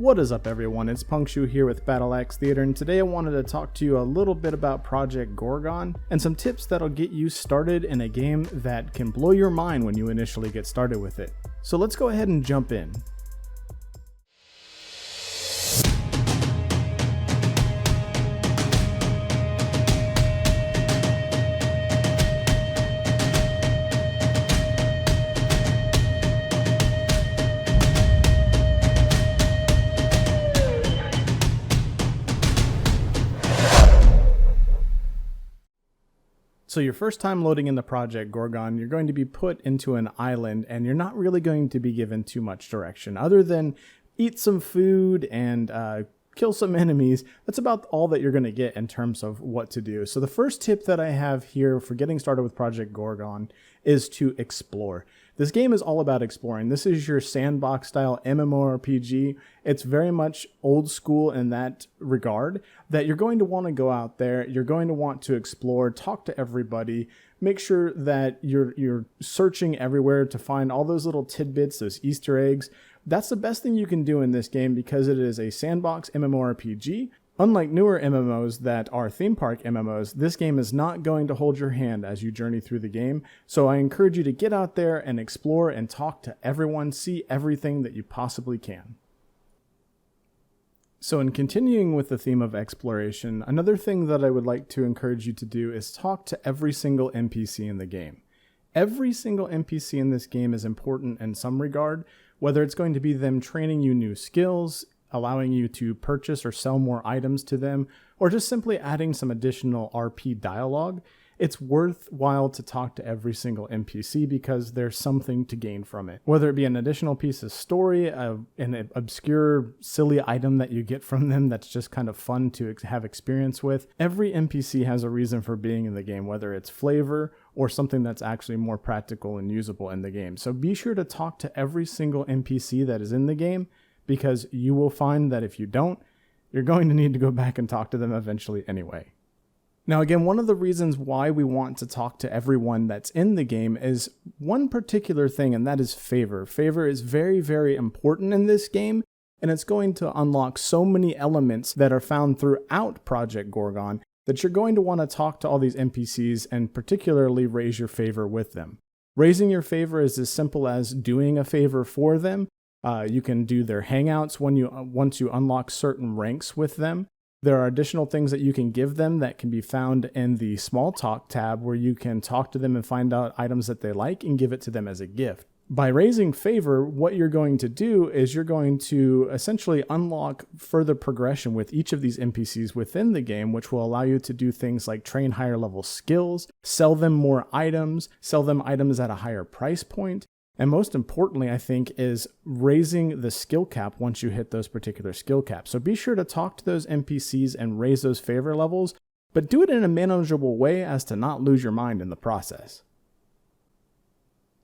What is up everyone, it's Punkshu here with Battle Axe Theater, and today I wanted to talk to you a little bit about Project Gorgon and some tips that'll get you started in a game that can blow your mind when you initially get started with it. So let's go ahead and jump in. So your first time loading in the Project Gorgon, you're going to be put into an island and you're not really going to be given too much direction other than eat some food and kill some enemies. That's about all that you're going to get in terms of what to do. So the first tip that I have here for getting started with Project Gorgon is to explore. This game is all about exploring. This is your sandbox style MMORPG. It's very much old school in that regard, that you're going to want to go out there, you're going to want to explore, talk to everybody, make sure that you're searching everywhere to find all those little tidbits, those Easter eggs. That's the best thing you can do in this game because it is a sandbox MMORPG. Unlike newer MMOs that are theme park MMOs, this game is not going to hold your hand as you journey through the game. So I encourage you to get out there and explore and talk to everyone, see everything that you possibly can. So in continuing with the theme of exploration, another thing that I would like to encourage you to do is talk to every single NPC in the game. Every single NPC in this game is important in some regard, whether it's going to be them training you new skills, allowing you to purchase or sell more items to them, or just simply adding some additional RP dialogue. It's worthwhile to talk to every single NPC because there's something to gain from it. Whether it be an additional piece of story, an obscure, silly item that you get from them that's just kind of fun to have experience with. Every NPC has a reason for being in the game, whether it's flavor or something that's actually more practical and usable in the game. So be sure to talk to every single NPC that is in the game, because you will find that if you don't, you're going to need to go back and talk to them eventually anyway. Now again, one of the reasons why we want to talk to everyone that's in the game is one particular thing, and that is favor. Favor is very, very important in this game, and it's going to unlock so many elements that are found throughout Project Gorgon that you're going to want to talk to all these NPCs and particularly raise your favor with them. Raising your favor is as simple as doing a favor for them. You can do their hangouts once you unlock certain ranks with them. There are additional things that you can give them that can be found in the small talk tab, where you can talk to them and find out items that they like and give it to them as a gift. By raising favor, what you're going to do is you're going to essentially unlock further progression with each of these NPCs within the game, which will allow you to do things like train higher level skills, sell them more items, sell them items at a higher price point. And most importantly, I think, is raising the skill cap once you hit those particular skill caps. So be sure to talk to those NPCs and raise those favor levels, but do it in a manageable way as to not lose your mind in the process.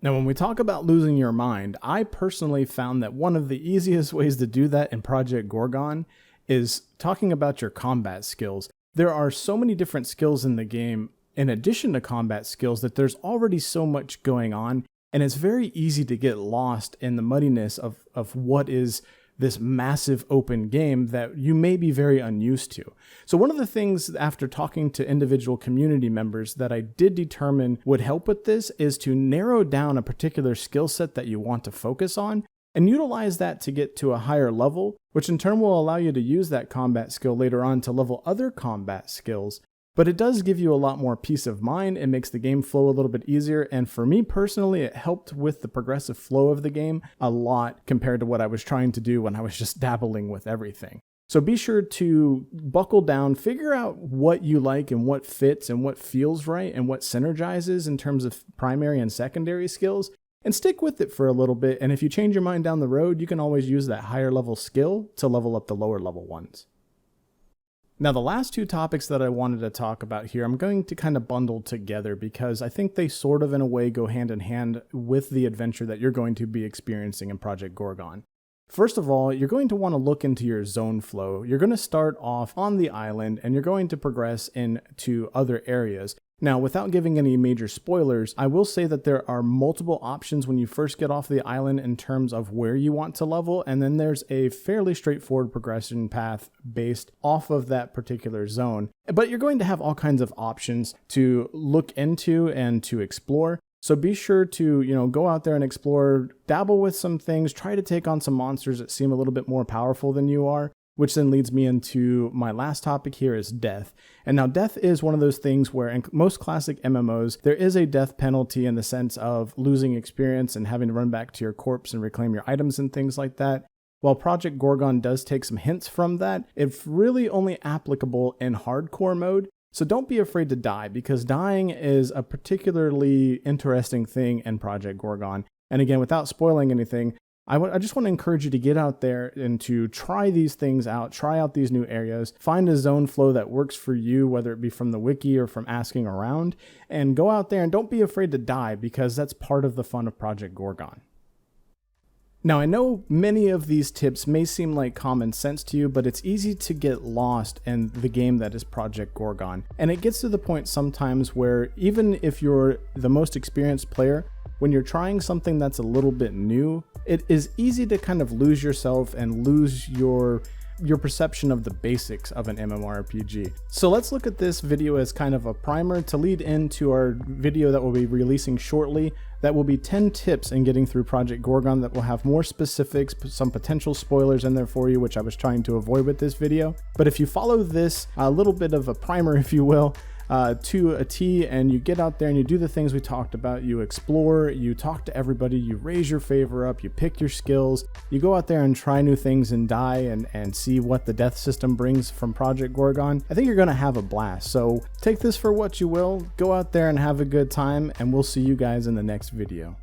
Now, when we talk about losing your mind, I personally found that one of the easiest ways to do that in Project Gorgon is talking about your combat skills. There are so many different skills in the game, in addition to combat skills, that there's already so much going on. And it's very easy to get lost in the muddiness of what is this massive open game that you may be very unused to. So one of the things after talking to individual community members that I did determine would help with this is to narrow down a particular skill set that you want to focus on and utilize that to get to a higher level, which in turn will allow you to use that combat skill later on to level other combat skills. But it does give you a lot more peace of mind. It makes the game flow a little bit easier. And for me personally, it helped with the progressive flow of the game a lot compared to what I was trying to do when I was just dabbling with everything. So be sure to buckle down, figure out what you like and what fits and what feels right and what synergizes in terms of primary and secondary skills, and stick with it for a little bit. And if you change your mind down the road, you can always use that higher level skill to level up the lower level ones. Now, the last two topics that I wanted to talk about here, I'm going to kind of bundle together because I think they sort of in a way go hand in hand with the adventure that you're going to be experiencing in Project Gorgon. First of all, you're going to want to look into your zone flow. You're going to start off on the island and you're going to progress into other areas. Now, without giving any major spoilers, I will say that there are multiple options when you first get off the island in terms of where you want to level, and then there's a fairly straightforward progression path based off of that particular zone. But you're going to have all kinds of options to look into and to explore. So be sure to, go out there and explore, dabble with some things, try to take on some monsters that seem a little bit more powerful than you are. Which then leads me into my last topic here is death. And now death is one of those things where in most classic MMOs, there is a death penalty in the sense of losing experience and having to run back to your corpse and reclaim your items and things like that. While Project Gorgon does take some hints from that, it's really only applicable in hardcore mode. So don't be afraid to die, because dying is a particularly interesting thing in Project Gorgon. And again, without spoiling anything, I just want to encourage you to get out there and to try these things out, try out these new areas, find a zone flow that works for you, whether it be from the wiki or from asking around, and go out there and don't be afraid to die, because that's part of the fun of Project Gorgon. Now, I know many of these tips may seem like common sense to you, but it's easy to get lost in the game that is Project Gorgon. And it gets to the point sometimes where even if you're the most experienced player, when you're trying something that's a little bit new, it is easy to kind of lose yourself and lose your perception of the basics of an MMORPG. So let's look at this video as kind of a primer to lead into our video that we'll be releasing shortly. That will be 10 tips in getting through Project Gorgon that will have more specifics, some potential spoilers in there for you, which I was trying to avoid with this video. But if you follow this, a little bit of a primer, if you will, to a T, and you get out there and you do the things we talked about, you explore, you talk to everybody, you raise your favor up, you pick your skills, you go out there and try new things and die and see what the death system brings from Project Gorgon, I think you're going to have a blast. So take this for what you will, go out there and have a good time, and we'll see you guys in the next video.